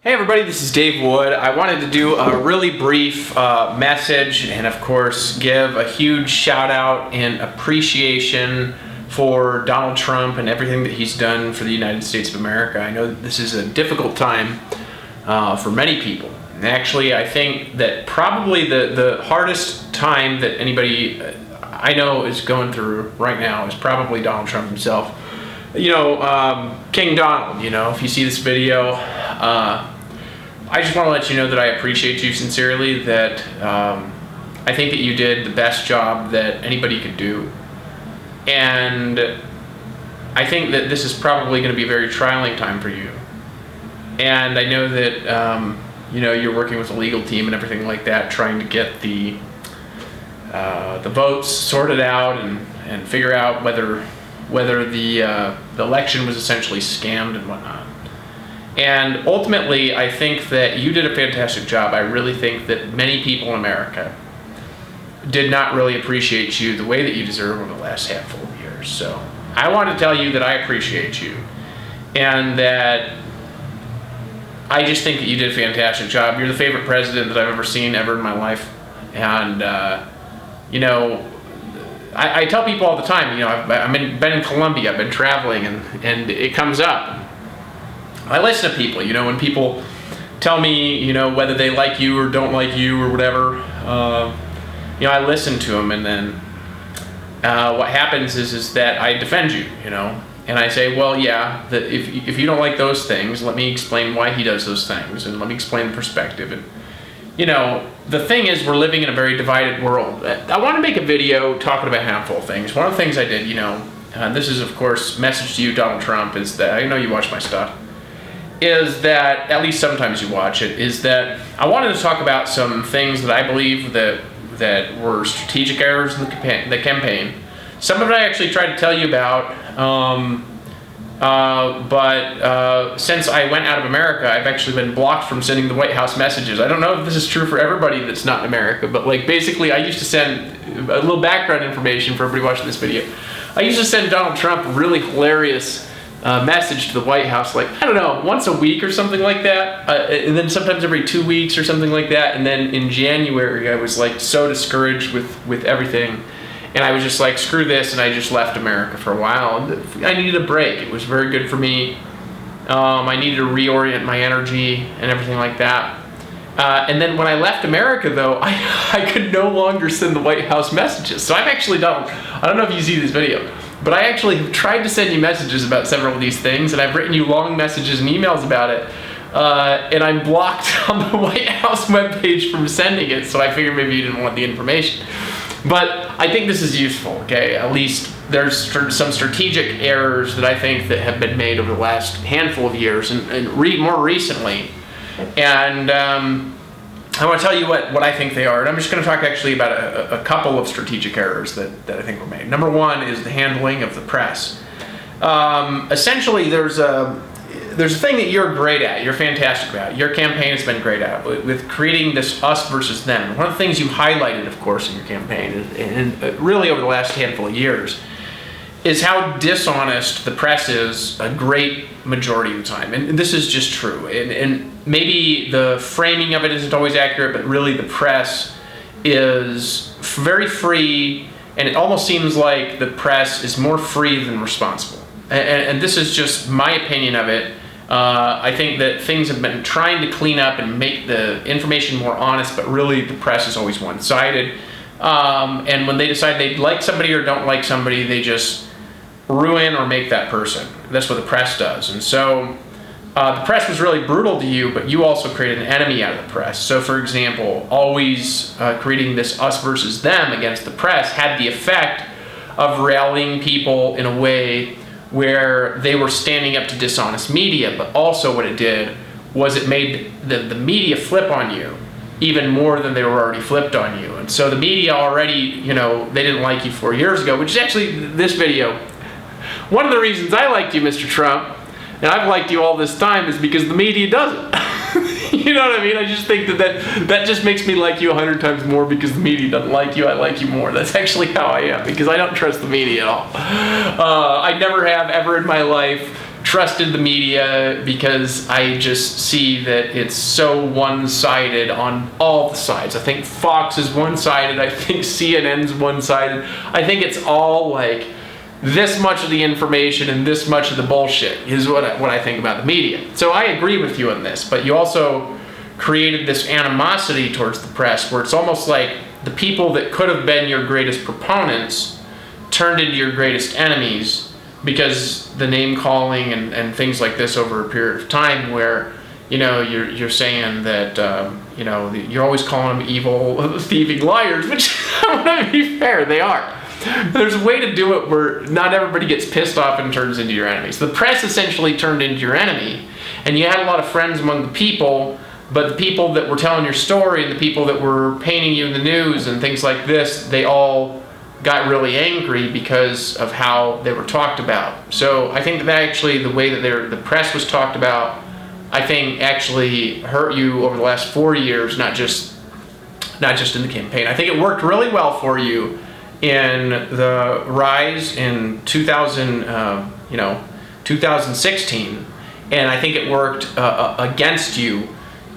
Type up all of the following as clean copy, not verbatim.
Hey everybody, this is Dave Wood. I wanted to do a really brief message and of course give a huge shout out and appreciation for Donald Trump and everything that he's done for the United States of America. I know that this is a difficult time for many people. And actually, I think that probably the hardest time that anybody I know is going through right now is probably Donald Trump himself. You know, King Donald, you know, if you see this video, I just want to let you know that I appreciate you sincerely, that I think that you did the best job that anybody could do. And I think that this is probably going to be a very trying time for you. And I know that, you know, you're working with a legal team and everything like that, trying to get the votes sorted out and figure out whether the election was essentially scammed and whatnot. And ultimately, I think that you did a fantastic job. I really think that many people in America did not really appreciate you the way that you deserve over the last handful of years. So I want to tell you that I appreciate you and that I just think that you did a fantastic job. You're the favorite president that I've ever seen ever in my life. And, you know, I tell people all the time, you know, I've been in Colombia, I've been traveling, and it comes up. I listen to people, you know, when people tell me, you know, whether they like you or don't like you or whatever, you know, I listen to them, and then what happens is that I defend you, you know, and I say, well, yeah, that if you don't like those things, let me explain why he does those things, and let me explain the perspective. And, you know, the thing is, we're living in a very divided world. I want to make a video talking about a handful of things. One of the things I did, you know, this is, of course, message to you, Donald Trump, is that I know you watch my stuff. Is that, at least sometimes you watch it, is that I wanted to talk about some things that I believe that were strategic errors in the campaign. Some of it I actually tried to tell you about, but since I went out of America, I've actually been blocked from sending the White House messages. I don't know if this is true for everybody that's not in America, but like basically I used to send a little background information for everybody watching this video. I used to send Donald Trump a really hilarious message to the White House, like, I don't know, once a week or something like that, and then sometimes every 2 weeks or something like that. And then in January, I was like so discouraged with everything, and I was just like, screw this, and I just left America for a while. And I needed a break. It was very good for me. I needed to reorient my energy and everything like that. And then when I left America, though, I could no longer send the White House messages. So I've actually done, I don't know if you see this video, but I actually have tried to send you messages about several of these things, and I've written you long messages and emails about it, and I'm blocked on the White House webpage from sending it, so I figured maybe you didn't want the information. But I think this is useful, okay? At least there's some strategic errors that I think that have been made over the last handful of years, and more recently. And I want to tell you what I think they are, and I'm just going to talk actually about a couple of strategic errors that I think were made. Number one is the handling of the press. Essentially, there's a thing that you're great at, you're fantastic at, your campaign has been great at, with creating this us versus them. One of the things you highlighted, of course, in your campaign, and really over the last handful of years, is how dishonest the press is a great majority of the time. And this is just true. And maybe the framing of it isn't always accurate, but really the press is very free, and it almost seems like the press is more free than responsible. And this is just my opinion of it. I think that things have been trying to clean up and make the information more honest, but really the press is always one-sided. And when they decide they like somebody or don't like somebody, they just ruin or make that person. That's what the press does. And so the press was really brutal to you, but you also created an enemy out of the press. So for example, always creating this us versus them against the press had the effect of rallying people in a way where they were standing up to dishonest media, but also what it did was it made the media flip on you even more than they were already flipped on you. And so the media already, you know, they didn't like you 4 years ago, which is actually this video. One of the reasons I liked you, Mr. Trump, and I've liked you all this time, is because the media doesn't. You know what I mean? I just think that just makes me like you 100 times more because the media doesn't like you. I like you more. That's actually how I am, because I don't trust the media at all. I never have ever in my life trusted the media because I just see that it's so one-sided on all the sides. I think Fox is one-sided. I think CNN's one-sided. I think it's all like this much of the information and this much of the bullshit is what I think about the media. So I agree with you on this, but you also created this animosity towards the press where it's almost like the people that could have been your greatest proponents turned into your greatest enemies because the name calling and things like this over a period of time where, you know, you're saying that, you know, you're always calling them evil, thieving liars, which I want to be fair, they are. There's a way to do it where not everybody gets pissed off and turns into your enemies. The press essentially turned into your enemy, and you had a lot of friends among the people, but the people that were telling your story and the people that were painting you in the news and things like this, they all got really angry because of how they were talked about. So I think that actually the way that the press was talked about, I think actually hurt you over the last 4 years, not just in the campaign. I think it worked really well for you in the rise in 2016, and I think it worked against you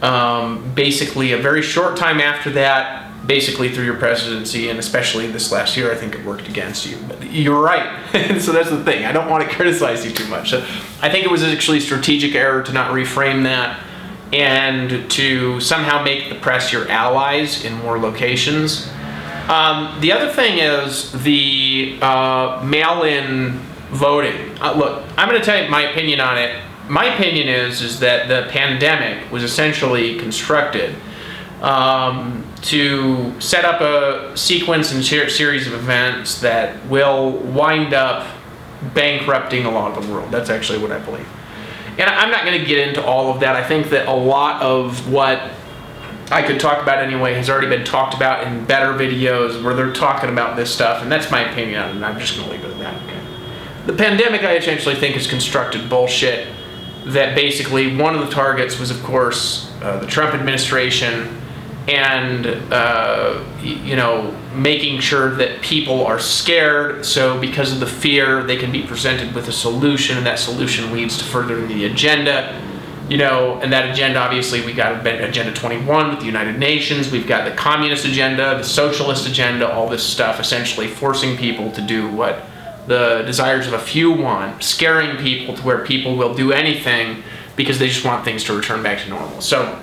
basically a very short time after that, basically through your presidency, and especially this last year, I think it worked against you. But you're right. So that's the thing. I don't want to criticize you too much. So I think it was actually a strategic error to not reframe that and to somehow make the press your allies in more locations. The other thing is the mail-in voting. Look, I'm going to tell you my opinion on it. My opinion is that the pandemic was essentially constructed to set up a sequence and series of events that will wind up bankrupting a lot of the world. That's actually what I believe. And I'm not going to get into all of that. I think that a lot of what I could talk about anyway has already been talked about in better videos where they're talking about this stuff, and that's my opinion on it, and I'm just going to leave it at that. Okay. The pandemic, I essentially think, is constructed bullshit. That basically one of the targets was, of course, the Trump administration, and you know, making sure that people are scared, so because of the fear they can be presented with a solution, and that solution leads to furthering the agenda, you know, and that agenda, obviously we got Agenda 21 with the United Nations, we've got the communist agenda, the socialist agenda, all this stuff essentially forcing people to do what the desires of a few want, scaring people to where people will do anything because they just want things to return back to normal. So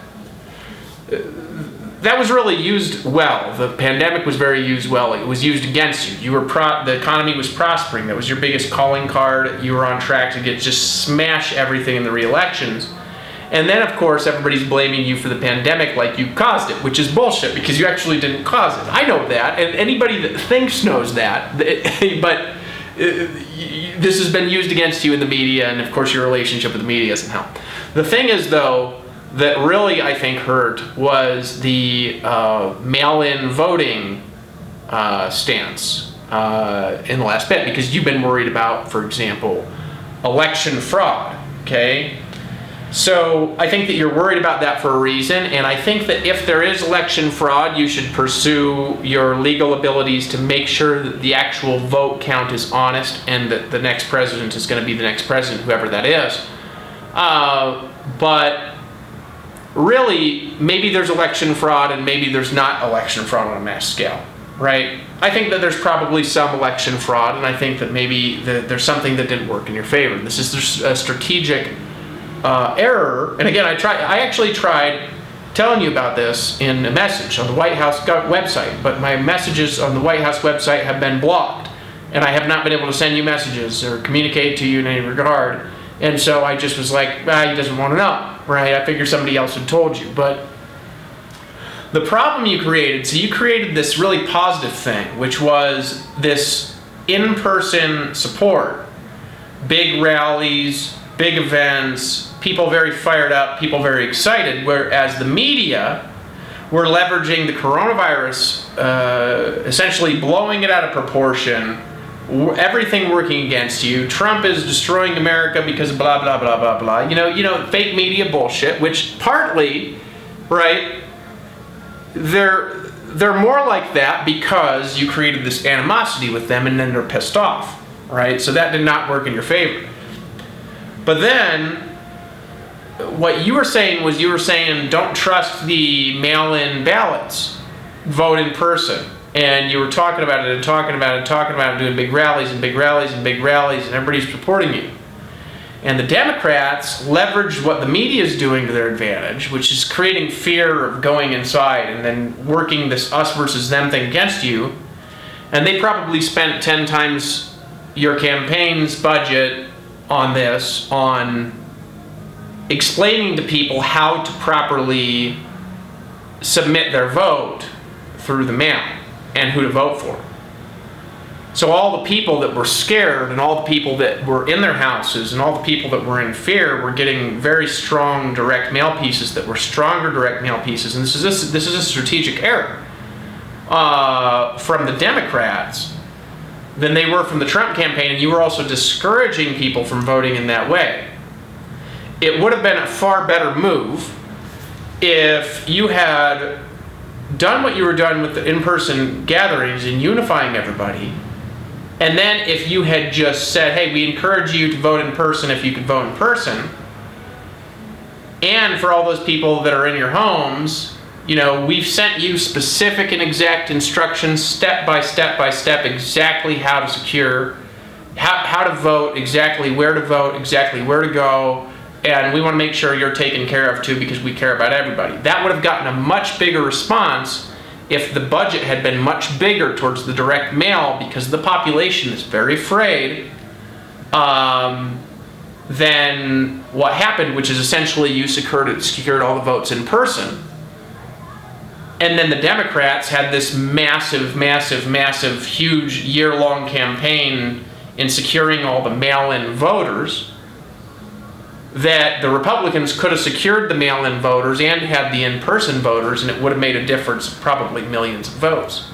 that was really used well. The pandemic was very used well. It was used against you. The economy was prospering. That was your biggest calling card. You were on track to just smash everything in the re-elections. And then, of course, everybody's blaming you for the pandemic like you caused it, which is bullshit because you actually didn't cause it. I know that, and anybody that thinks knows that. But this has been used against you in the media, and of course your relationship with the media isn't helped. The thing is, though, that really I think hurt was the mail-in voting stance in the last bit, because you've been worried about, for example, election fraud, okay? So I think that you're worried about that for a reason, and I think that if there is election fraud, you should pursue your legal abilities to make sure that the actual vote count is honest and that the next president is going to be the next president, whoever that is. But really, maybe there's election fraud and maybe there's not election fraud on a mass scale, right? I think that there's probably some election fraud, and I think that maybe there's something that didn't work in your favor. This is a strategic error, and again, I actually tried telling you about this in a message on the White House website, but my messages on the White House website have been blocked, and I have not been able to send you messages or communicate to you in any regard, and so I just was like, he doesn't want to know, right? I figured somebody else had told you, but the problem you created, so you created this really positive thing, which was this in-person support, big rallies, big events, people very fired up, people very excited, whereas the media were leveraging the coronavirus, essentially blowing it out of proportion, everything working against you. Trump is destroying America because of blah, blah, blah, blah, blah. You know, fake media bullshit, which partly, right, they're more like that because you created this animosity with them and then they're pissed off, right? So that did not work in your favor. But then, what you were saying was don't trust the mail-in ballots, vote in person. And you were talking about it and talking about it and talking about it, doing big rallies and big rallies and big rallies, and everybody's supporting you. And the Democrats leveraged what the media is doing to their advantage, which is creating fear of going inside and then working this us versus them thing against you. And they probably spent 10 times your campaign's budget on this, on explaining to people how to properly submit their vote through the mail and who to vote for. So all the people that were scared and all the people that were in their houses and all the people that were in fear were getting very strong direct mail pieces that were stronger direct mail pieces. And this is a strategic error from the Democrats than they were from the Trump campaign, and you were also discouraging people from voting in that way. It would have been a far better move if you had done what you were doing with the in-person gatherings and unifying everybody, and then if you had just said, hey, we encourage you to vote in person if you could vote in person, and for all those people that are in your homes, we've sent you specific and exact instructions, step by step by step, exactly how to secure, how to vote, exactly where to vote, exactly where to go, and we want to make sure you're taken care of too because we care about everybody. That would have gotten a much bigger response if the budget had been much bigger towards the direct mail, because the population is very afraid than what happened, which is essentially you secured all the votes in person. And then the Democrats had this massive, huge year-long campaign in securing all the mail-in voters, that the Republicans could have secured the mail-in voters and had the in-person voters, and it would have made a difference of probably millions of votes.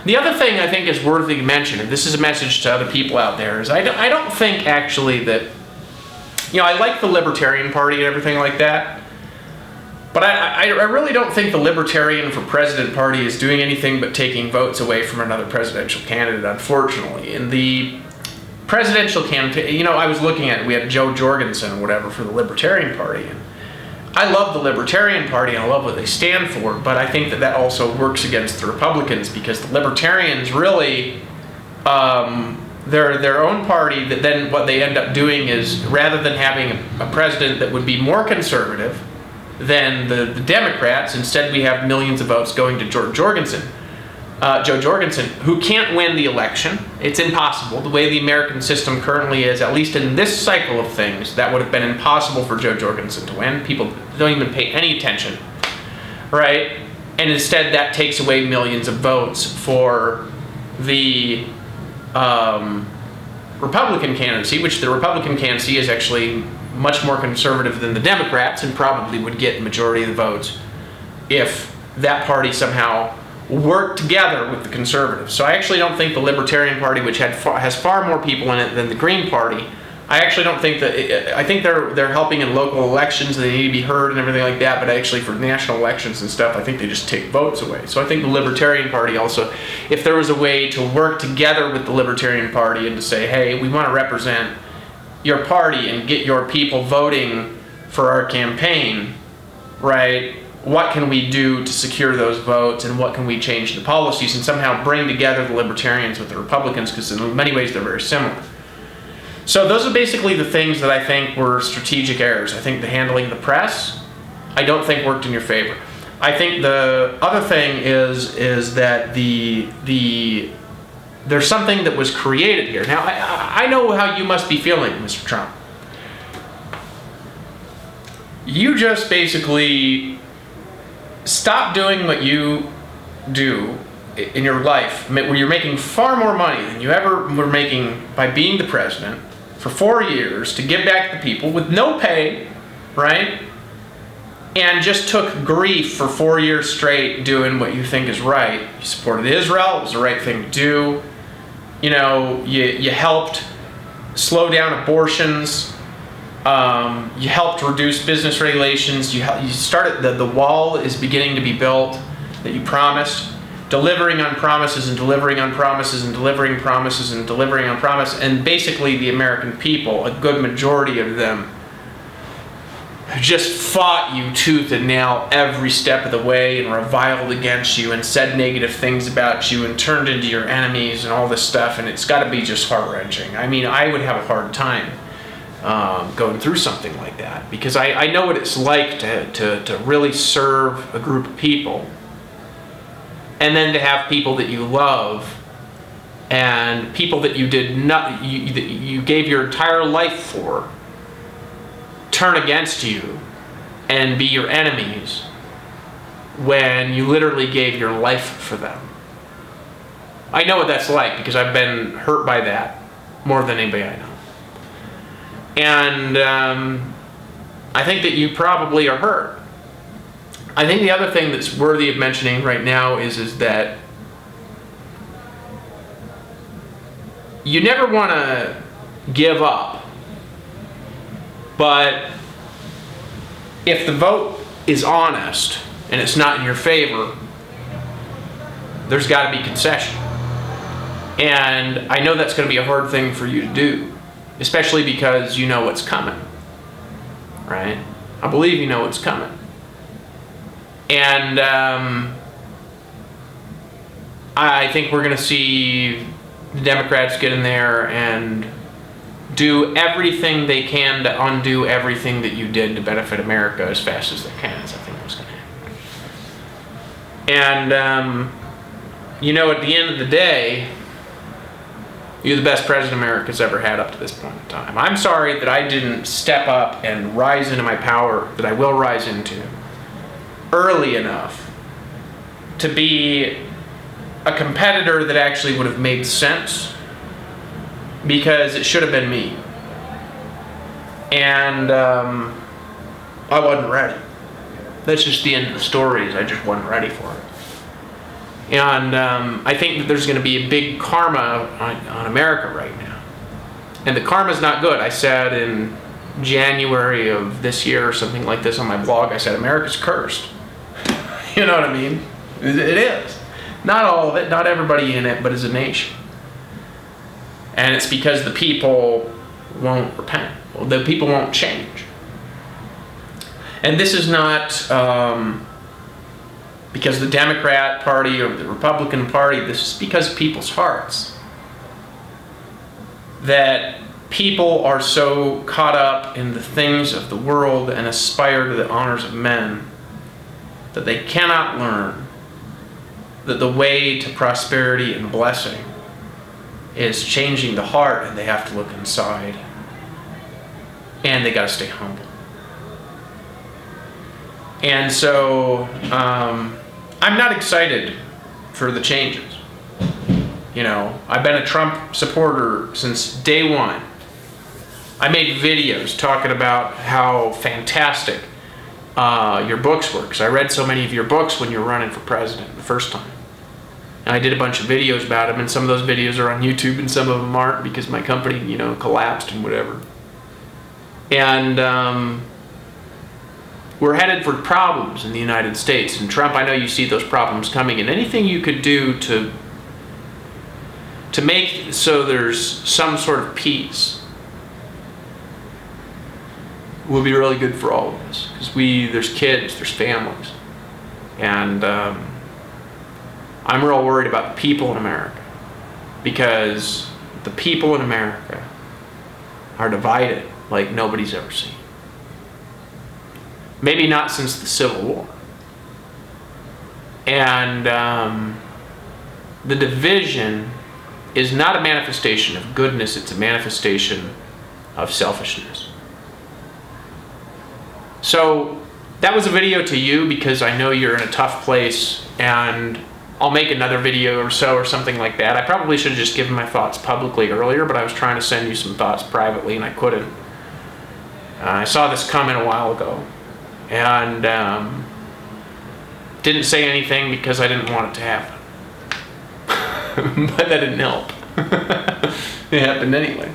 The other thing I think is worthy to mention, and this is a message to other people out there, is I don't think actually that, I like the Libertarian Party and everything like that, but I really don't think the Libertarian for President Party is doing anything but taking votes away from another presidential candidate, unfortunately. In the presidential campaign, I was looking at it, we had Joe Jorgensen or whatever for the Libertarian Party, and I love the Libertarian Party and I love what they stand for, but I think that also works against the Republicans, because the Libertarians really, they're their own party, that then what they end up doing is, rather than having a president that would be more conservative than the Democrats, instead we have millions of votes going to Joe Jorgensen, who can't win the election. It's impossible. The way the American system currently is, at least in this cycle of things, that would have been impossible for Joe Jorgensen to win. People don't even pay any attention, right? And instead that takes away millions of votes for the Republican candidacy, which the Republican candidacy is actually much more conservative than the Democrats and probably would get the majority of the votes if that party somehow worked together with the conservatives. So I actually don't think the Libertarian Party, which has far more people in it than the Green Party, I actually don't think that, I think they're helping in local elections, they need to be heard and everything like that, but actually for national elections and stuff, I think they just take votes away. So I think the Libertarian Party also, if there was a way to work together with the Libertarian Party and to say, hey, we want to represent your party and get your people voting for our campaign, right? What can we do to secure those votes, and what can we change the policies, and somehow bring together the Libertarians with the Republicans, because in many ways they're very similar. So those are basically the things that I think were strategic errors. I think the handling the press, I don't think worked in your favor. I think the other thing is that there's something that was created here. Now, I know how you must be feeling, Mr. Trump. You just basically stop doing what you do in your life, where you're making far more money than you ever were making by being the president for 4 years to give back to the people with no pay, right? And just took grief for 4 years straight doing what you think is right. You supported Israel, it was the right thing to do. You helped slow down abortions. You helped reduce business regulations. You started, the wall is beginning to be built that you promised. Delivering on promises and delivering on promises and delivering promises and delivering on promises. And basically the American people, a good majority of them, just fought you tooth and nail every step of the way and reviled against you and said negative things about you and turned into your enemies and all this stuff, and it's got to be just heart-wrenching. I mean, I would have a hard time going through something like that, because I know what it's like to really serve a group of people, and then to have people that you love and people that you did not, you gave your entire life for, turn against you and be your enemies when you literally gave your life for them. I know what that's like, because I've been hurt by that more than anybody I know. And I think that you probably are hurt. I think the other thing that's worthy of mentioning right now is that you never want to give up, but if the vote is honest and it's not in your favor, there's got to be concession. And I know that's going to be a hard thing for you to do, especially because you know what's coming, right? I believe you know what's coming. And I think we're going to see the Democrats get in there and do everything they can to undo everything that you did to benefit America as fast as they can, is I think what's going to happen. And, you know, at the end of the day, you're the best president America's ever had up to this point in time. I'm sorry that I didn't step up and rise into my power that I will rise into early enough to be a competitor that actually would have made sense, because it should have been me. And I wasn't ready. That's just the end of the story, is I just wasn't ready for it. And I think that there's going to be a big karma on America right now. And the karma's not good. I said in January of this year or something like this on my blog, I said, America's cursed. You know what I mean? It is. Not all of it, not everybody in it, but as a nation. And it's because the people won't repent. The people won't change. And this is not because the Democrat Party or the Republican Party, this is because of people's hearts. That people are so caught up in the things of the world and aspire to the honors of men that they cannot learn that the way to prosperity and blessing is changing the heart, and they have to look inside. And they got to stay humble. And so I'm not excited for the changes. You know, I've been a Trump supporter since day one. I made videos talking about how fantastic your books were, because I read so many of your books when you were running for president the first time. And I did a bunch of videos about them, and some of those videos are on YouTube and some of them aren't, because my company, you know, collapsed and whatever. And we're headed for problems in the United States. And Trump, I know you see those problems coming, and anything you could do to make so there's some sort of peace will be really good for all of us, because there's kids, there's families, and I'm real worried about the people in America, because the people in America are divided like nobody's ever seen. Maybe not since the Civil War. And the division is not a manifestation of goodness, it's a manifestation of selfishness. So that was a video to you, because I know you're in a tough place, and I'll make another video or so or something like that. I probably should have just given my thoughts publicly earlier, but I was trying to send you some thoughts privately and I couldn't. I saw this comment a while ago, and didn't say anything because I didn't want it to happen. But that didn't help. It happened anyway.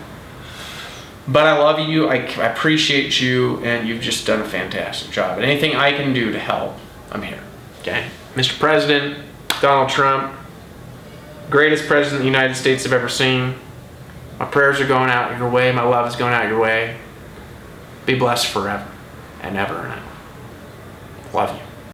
But I love you, I appreciate you, and you've just done a fantastic job. And anything I can do to help, I'm here. Okay? Mr. President, Donald Trump, greatest president the United States have ever seen. My prayers are going out your way. My love is going out your way. Be blessed forever. and ever. And I love you.